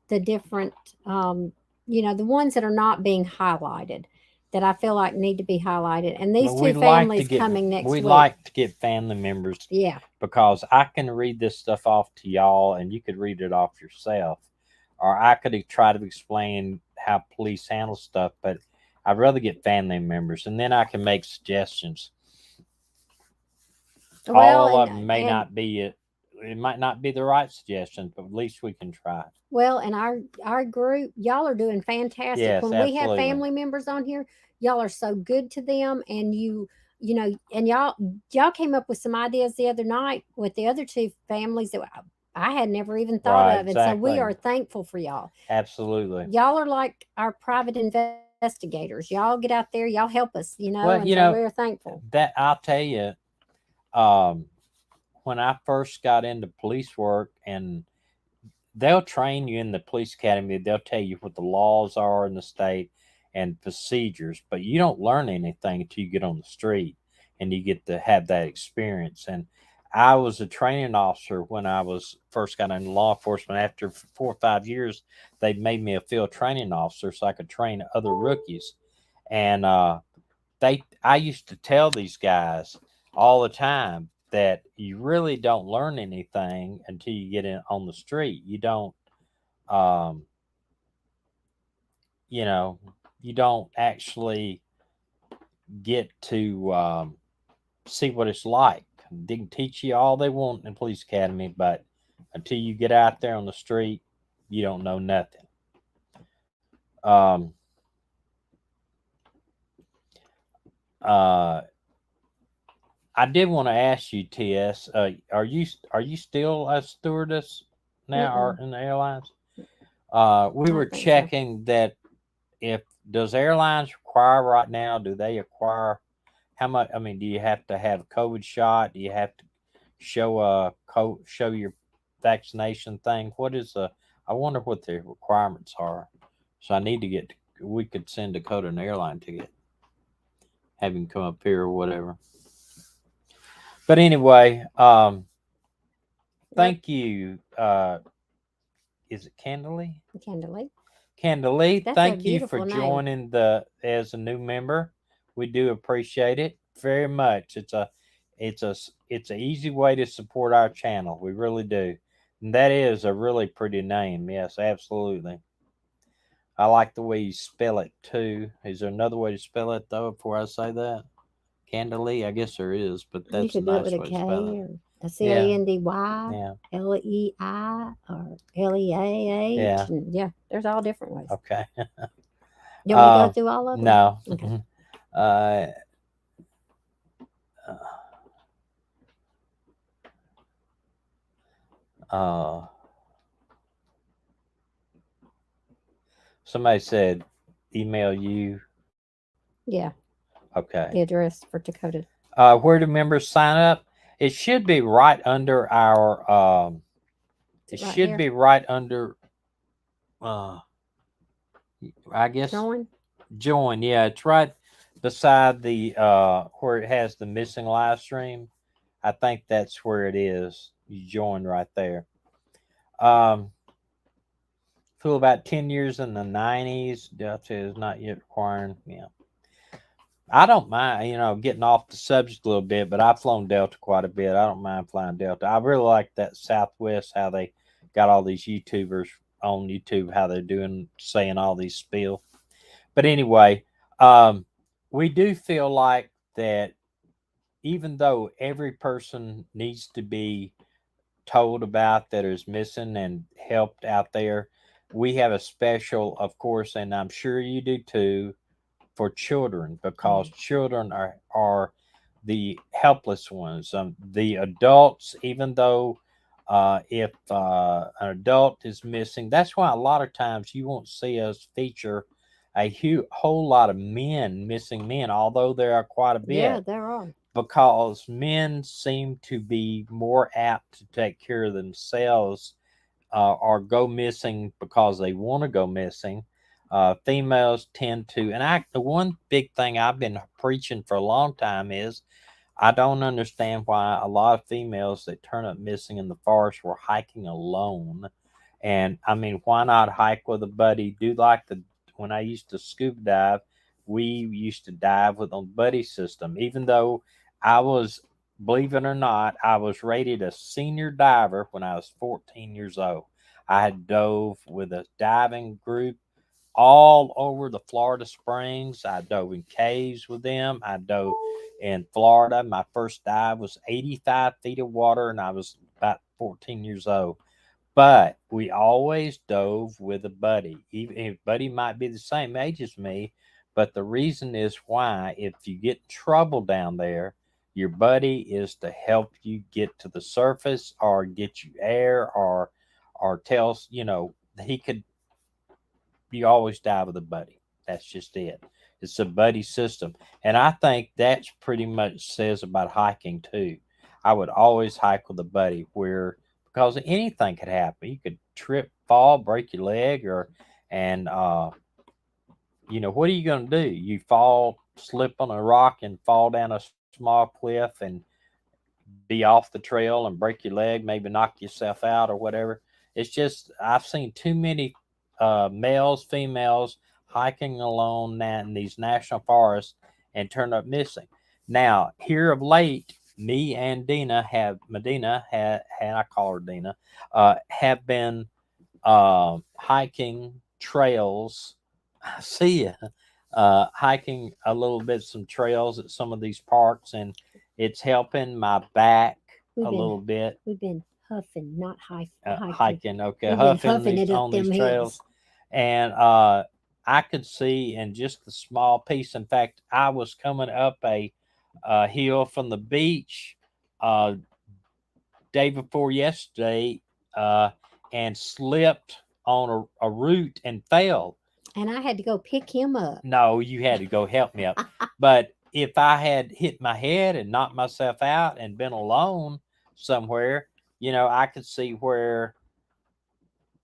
the different the ones that are not being highlighted that I feel like need to be highlighted. And these two families coming next we'd week. like to get family members, Yeah. because I can read this stuff off to y'all, and you could read it off yourself, or I could try to explain how police handle stuff. But I'd rather get family members, and then I can make suggestions. All of them may not be it. It might not be the right suggestions, but at least we can try. Well, and our group, y'all are doing fantastic. Yes, when absolutely. We have family members on here, y'all are so good to them, and and y'all came up with some ideas the other night with the other two families that I had never even thought Right, of. And so we exactly. are thankful for y'all. Absolutely. Y'all are like our private investigators. Y'all get out there, y'all help us, and so Well, we're thankful. that I'll tell you, um, when I first got into police work, and they'll train you in the police academy, they'll tell you what the laws are in the state and procedures, but you don't learn anything until you get on the street and you get to have that experience. And I was a training officer when I was first got into law enforcement. After 4 or 5 years, they made me a field training officer so I could train other rookies. And I used to tell these guys all the time that you really don't learn anything until you get in on the street. You don't, um, you know, you don't actually get to see what it's like. They can teach you all they want in police academy, but until you get out there on the street, you don't know nothing. Um, uh, I did want to ask you, TS, are you still a stewardess now, or Mm-mm, in the airlines? I We were don't think so. checking that if does airlines require right now? Do they acquire how much? I mean, do you have to have a COVID shot? Do you have to show your vaccination thing? What is the? I wonder what the requirements are. So I need to get. We could send Dakota an airline ticket, have him come up here or whatever. But anyway, Yep, thank you. Is it Candalee? Candalee. Candalee, That's a thank you for beautiful name. joining the as a new member. We do appreciate it very much. It's a easy way to support our channel. We really do. And that is a really pretty name. Yes, absolutely. I like the way you spell it too. Is there another way to spell it though before I say that? Candalee, I guess there is, but You that's a could do it with nice a way K to spell it. or a Yeah, Candy, yeah, Lei, or Leah. yeah. And yeah, there's all different ways. Okay. You want me to go through all of them? No. Okay. Uh, uh, somebody said email you. Yeah, Okay. the address for Dakota. Where do members sign up? It should be right under our. Is It it right should there? be right under. Uh, I guess Join? join. Yeah, it's right beside the where it has the missing live stream. I think that's where it is. You join right there. Um, flew about 10 years in the '90s. Delta is not yet requiring. Yeah. I don't mind, getting off the subject a little bit, but I've flown Delta quite a bit. I don't mind flying Delta. I really like that Southwest, how they got all these YouTubers on YouTube, how they're doing, saying all these spiel. But anyway, um, we do feel like that even though every person needs to be told about that is missing and helped out there, we have a special, of course, and I'm sure you do too, for children because Yeah. children are the helpless ones. The adults, even though if an adult is missing, that's why a lot of times you won't see us feature a whole lot of men, missing men, although there are quite a Yeah, bit, there are. because men seem to be more apt to take care of themselves or go missing because they want to go missing. Females tend to, and the one big thing I've been preaching for a long time is I don't understand why a lot of females that turn up missing in the forest were hiking alone. And I mean, why not hike with a buddy? Do like when I used to scuba dive, we used to dive with a buddy system. Even though I was, believe it or not, I was rated a senior diver when I was 14 years old. I had dove with a diving group all over the Florida Springs. I dove in caves with them. I dove in Florida. My first dive was 85 feet of water, and I was about 14 years old. But we always dove with a buddy. Even if buddy might be the same age as me, but the reason is why if you get in trouble down there, Your buddy is to help you get to the surface or get you air or tells, he could you always die with a buddy. That's just it. It's a buddy system. And I think that's pretty much says about hiking too. I would always hike with a buddy where because anything could happen. You could trip, fall, break your leg and what are you going to do? You fall, slip on a rock and fall down a small cliff and be off the trail and break your leg, maybe knock yourself out or whatever. It's just I've seen too many males, females hiking alone in these national forests and turn up missing. Now, here of late, me and Medina and I call her Dina, have been hiking trails. I see ya. Hiking a little bit some trails at some of these parks, and it's helping my back We've a been little bit. we've been huffing, not hiking. Hiking, okay, We've been huffing huffing these it up on these them trails, hills. and I could see in just the small piece. In fact, I was coming up a hill from the beach uh, day before yesterday, uh, and slipped on a root and fell. And I had to go pick him up. No, you had to go help me up. But if I had hit my head and knocked myself out and been alone somewhere, I could see where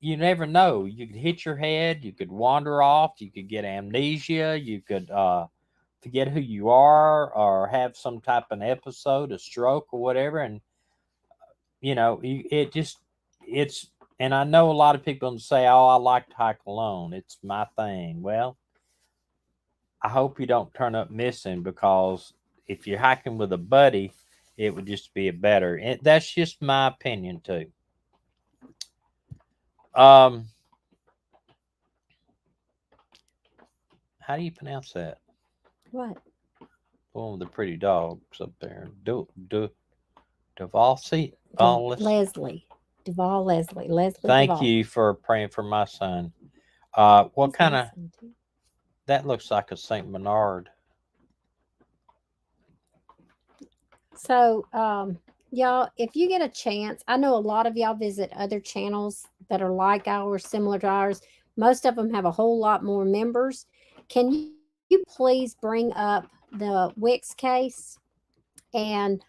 you never know. You could hit your head, you could wander off, you could get amnesia, you could forget who you are or have some type of episode, a stroke or whatever. And, it just, it's, and I know a lot of people say, oh, I like to hike alone. It's my thing. Well, I hope you don't turn up missing because if you're hiking with a buddy, it would just be a better. And that's just my opinion too. Um, how do you pronounce that? What? One of the pretty dogs up there. Duvalsi? Leslie. Leslie Thank Duvall. you for praying for my son. What He's kind of awesome, too. that looks like a Saint Bernard? So, y'all, if you get a chance, I know a lot of y'all visit other channels that are like ours, similar to ours. Most of them have a whole lot more members. Can you please bring up the Wix case and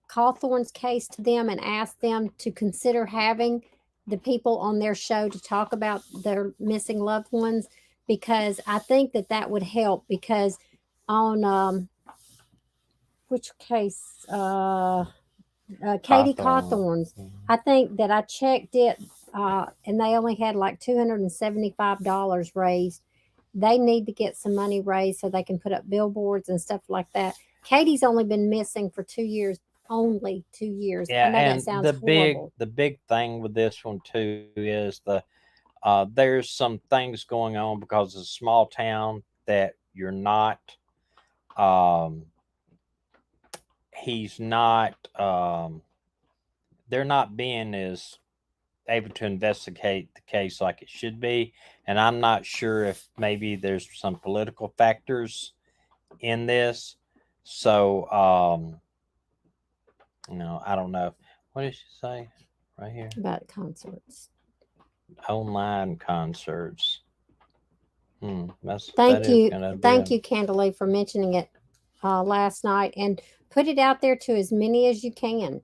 Cawthorn's case to them and ask them to consider having the people on their show to talk about their missing loved ones? Because I think that that would help. Because on which case? Katie Hawthorne. Cawthorn's. I think that I checked it, and they only had like $275 raised. They need to get some money raised so they can put up billboards and stuff like that. Katie's only been missing for 2 years. Only 2 years. Yeah, I know that and sounds horrible. the big thing with this one too is there's some things going on because it's a small town that you're not he's not they're not being as able to investigate the case like it should be, and I'm not sure if maybe there's some political factors in this. So I don't know. What did she say right here? About concerts. Online concerts. That Thank is you. gonna be Thank you, Candlelight, for mentioning it last night. And put it out there to as many as you can.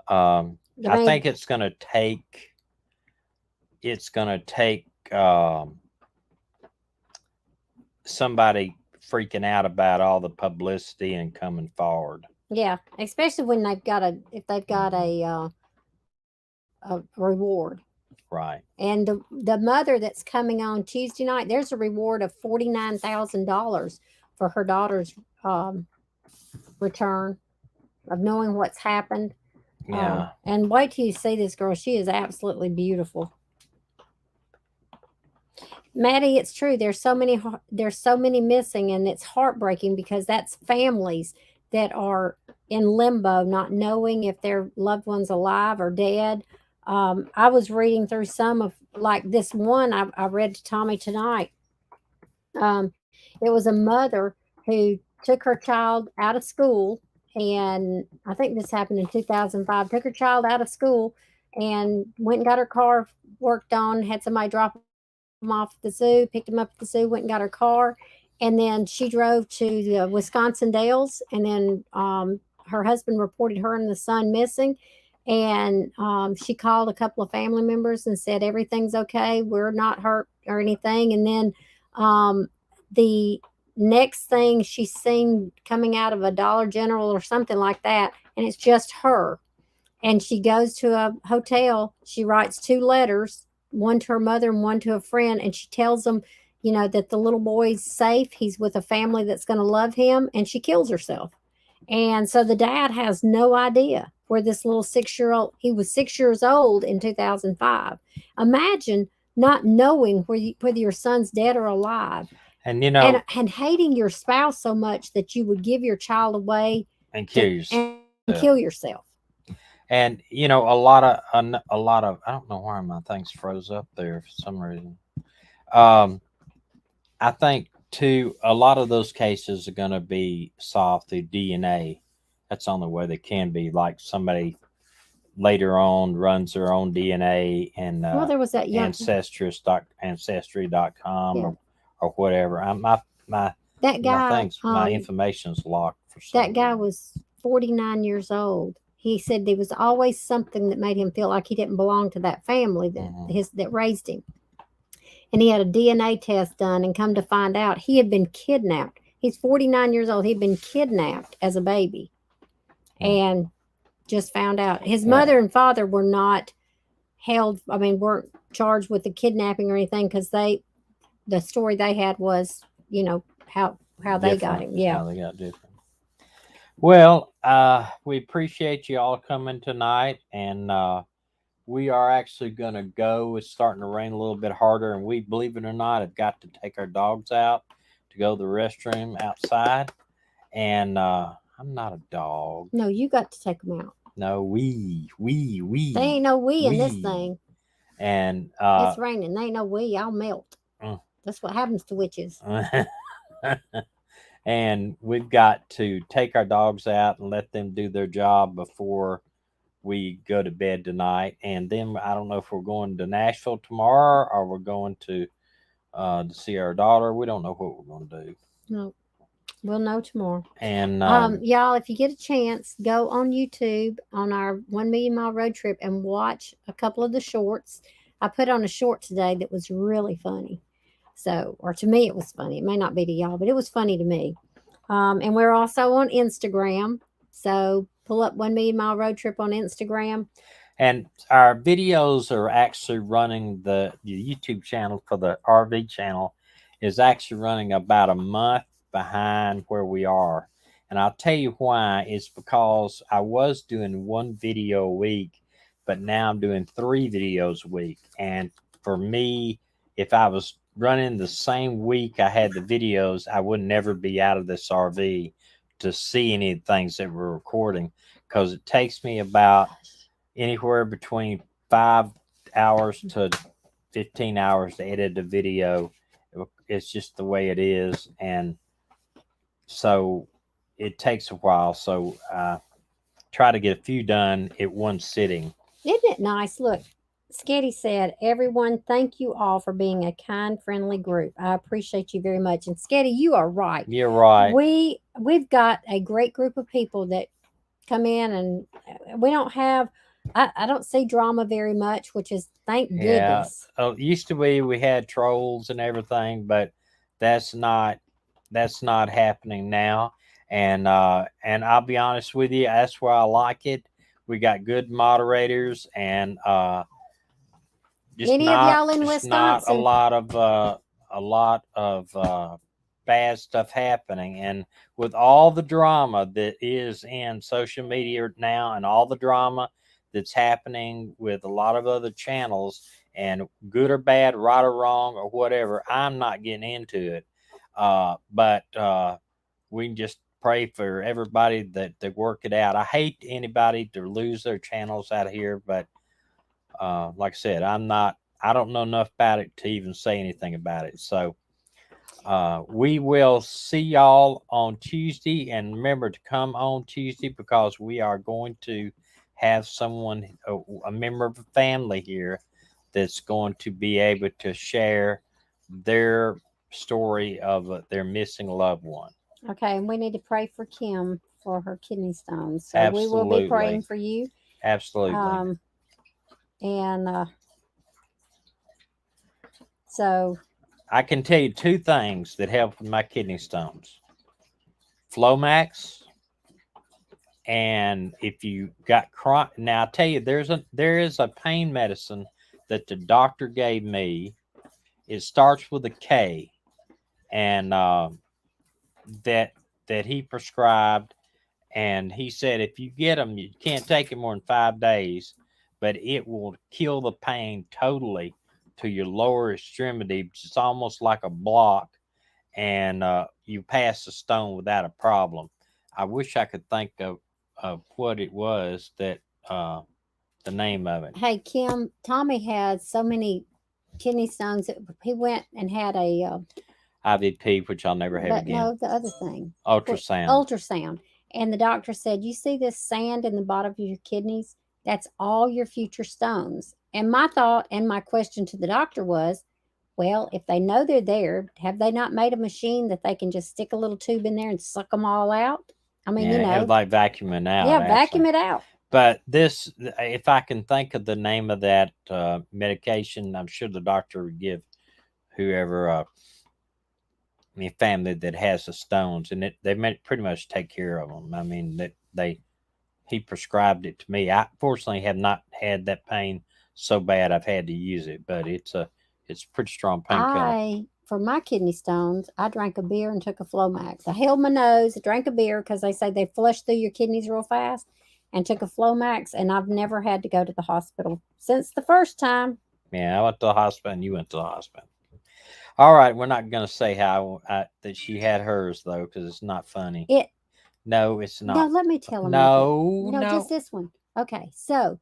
I think it's gonna take somebody freaking out about all the publicity and coming forward. Yeah, especially when if they've got a reward. Right. And the mother that's coming on Tuesday night, there's a reward of $49,000 for her daughter's return, of knowing what's happened. Yeah. And wait till you see this girl; she is absolutely beautiful. Maddie, it's true. There's so many missing, and it's heartbreaking because that's families that are in limbo, not knowing if their loved one's alive or dead. I was reading through some of like this one I read to Tommy tonight. It was a mother who took her child out of school and I think this happened in 2005. Took her child out of school and went and got her car worked on. Had somebody drop him off at the zoo, picked him up at the zoo, went and got her car, and then she drove to the Wisconsin Dells, and then her husband reported her and the son missing. And she called a couple of family members and said everything's okay, we're not hurt or anything. And then the next thing she's seen coming out of a Dollar General or something like that, and it's just her. And she goes to a hotel. She writes two letters, one to her mother and one to a friend, and she tells them, that the little boy's safe. He's with a family that's going to love him, and she kills herself. And so the dad has no idea where this little 6 year old, he was 6 years old in 2005. Imagine not knowing whether your son's dead or alive, And and hating your spouse so much that you would give your child away and kill yourself. and kill yourself. And a lot of I don't know why my things froze up there for some reason. Um, I think too a lot of those cases are going to be solved through DNA. That's the only way they can be. Like somebody later on runs their own DNA and Well, there was that young ancestry.com yeah, or whatever. My that guy. my information's locked for some That guy reason. was 49 years old. He said there was always something that made him feel like he didn't belong to that family Mhm. that raised him. And he had a DNA test done, and come to find out he had been kidnapped. He's 49 years old. He'd been kidnapped as a baby, Mm. and just found out his Yeah. mother and father were not held. I mean, weren't charged with the kidnapping or anything, because the story they had was, how they got Different. him. Yeah. How they got different. Well, we appreciate you all coming tonight, and we are actually going to go. It's starting to rain a little bit harder, and we, believe it or not, have got to take our dogs out to go to the restroom outside. And I'm not a dog. No, you got to take them out. No, They ain't no we in this we. thing. And It's raining. They ain't no we. I'll melt. mm. That's what happens to witches. And we've got to take our dogs out and let them do their job before we go to bed tonight. And then I don't know if we're going to Nashville tomorrow or we're going to see our daughter. We don't know what we're going to do. No, we'll know tomorrow. And Y'all, if you get a chance, go on YouTube on our 1 Million Mile Road Trip and watch a couple of the shorts. I put on a short today that was really funny. So, or to me, it was funny. It may not be to y'all, but it was funny to me. And we're also on Instagram. So pull up 1 Million Mile Road Trip on Instagram. and our videos are actually running the YouTube channel for the RV channel is actually running about a month behind where we are. And I'll tell you why. It's because I was doing one video a week, but now I'm doing 3 videos a week. And for me, if I was running the same week I had the videos, I would never be out of this RV to see any of the things that we're recording, because it takes me about anywhere between 5 hours to 15 hours to edit a video. It's just the way it is. And so it takes a while. So try to get a few done at one sitting. Isn't it nice? Look, Sketty said, everyone, thank you all for being a kind, friendly group. I appreciate you very much. And Sketty, you are right. You're right. We've got a great group of people that come in, and we don't have, I don't see drama very much, which is thank goodness. It used to be we had trolls and everything, but that's not happening now. And I'll be honest with you, that's why I like it. We got good moderators, and just Any not, of y'all in just not Wisconsin? a lot of bad stuff happening. And with all the drama that is in social media now, and all the drama that's happening with a lot of other channels, and good or bad, right or wrong or whatever, I'm not getting into it. But we can just pray for everybody that they work it out. I hate anybody to lose their channels out here, but like I said, I don't know enough about it to even say anything about it. So We will see y'all on Tuesday, and remember to come on Tuesday because we are going to have someone, a member of the family here, that's going to be able to share their story of their missing loved one. Okay, and we need to pray for Kim for her kidney stones. So we will be Absolutely. praying for you. Absolutely. And so I can tell you two things that help with my kidney stones: Flomax, and if you got chronic. Now I tell you, there is a pain medicine that the doctor gave me. It starts with a K, and that he prescribed, and he said if you get them, you can't take it more than 5 days, but it will kill the pain totally to your lower extremity. It's almost like a block, and you pass the stone without a problem. I wish I could think of what it was that the name of it. hey, Kim, Tommy had so many kidney stones that he went and had a IVP, which I'll never have but again. no, the other thing, Ultrasound. Ultrasound. And the doctor said, "You see this sand in the bottom of your kidneys? That's all your future stones." And my thought and my question to the doctor was, well, if they know they're there, have they not made a machine that they can just stick a little tube in there and suck them all out? I mean, Yeah, you it know, was like vacuuming out. yeah, actually. vacuum it out. But this, if I can think of the name of that medication, I'm sure the doctor would give whoever my family that has the stones, and they pretty much take care of them. I mean, he prescribed it to me. I fortunately have not had that pain so bad I've had to use it, but it's a pretty strong painkiller. For my kidney stones, I drank a beer and took a Flomax. I held my nose, drank a beer because they say they flush through your kidneys real fast, and took a Flomax, and I've never had to go to the hospital since the first time. Yeah, I went to the hospital, and you went to the hospital. All right, we're not going to say how that she had hers though, because it's not funny. No, it's not. No, let me tell them. No, just this one. Okay, so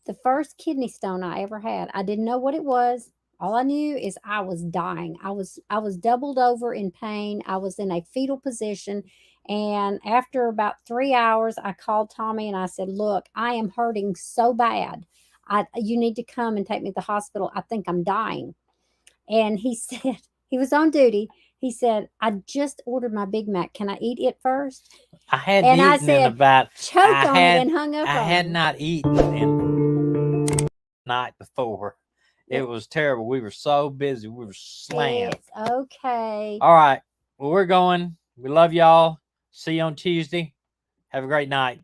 the first kidney stone I ever had, I didn't know what it was. All I knew is I was dying. I was doubled over in pain. I was in a fetal position. And after about 3 hours, I called Tommy and I said, "Look, I am hurting so bad. You need to come and take me to the hospital. I think I'm dying." And he said, he was on duty. He said, "I just ordered my Big Mac. Can I eat it first?" I had and I said, about choked on it and hung up. I had not eaten in the night before. It was terrible. We were so busy. We were slammed. It's okay. All right. Well, we're going. We love y'all. See you on Tuesday. Have a great night.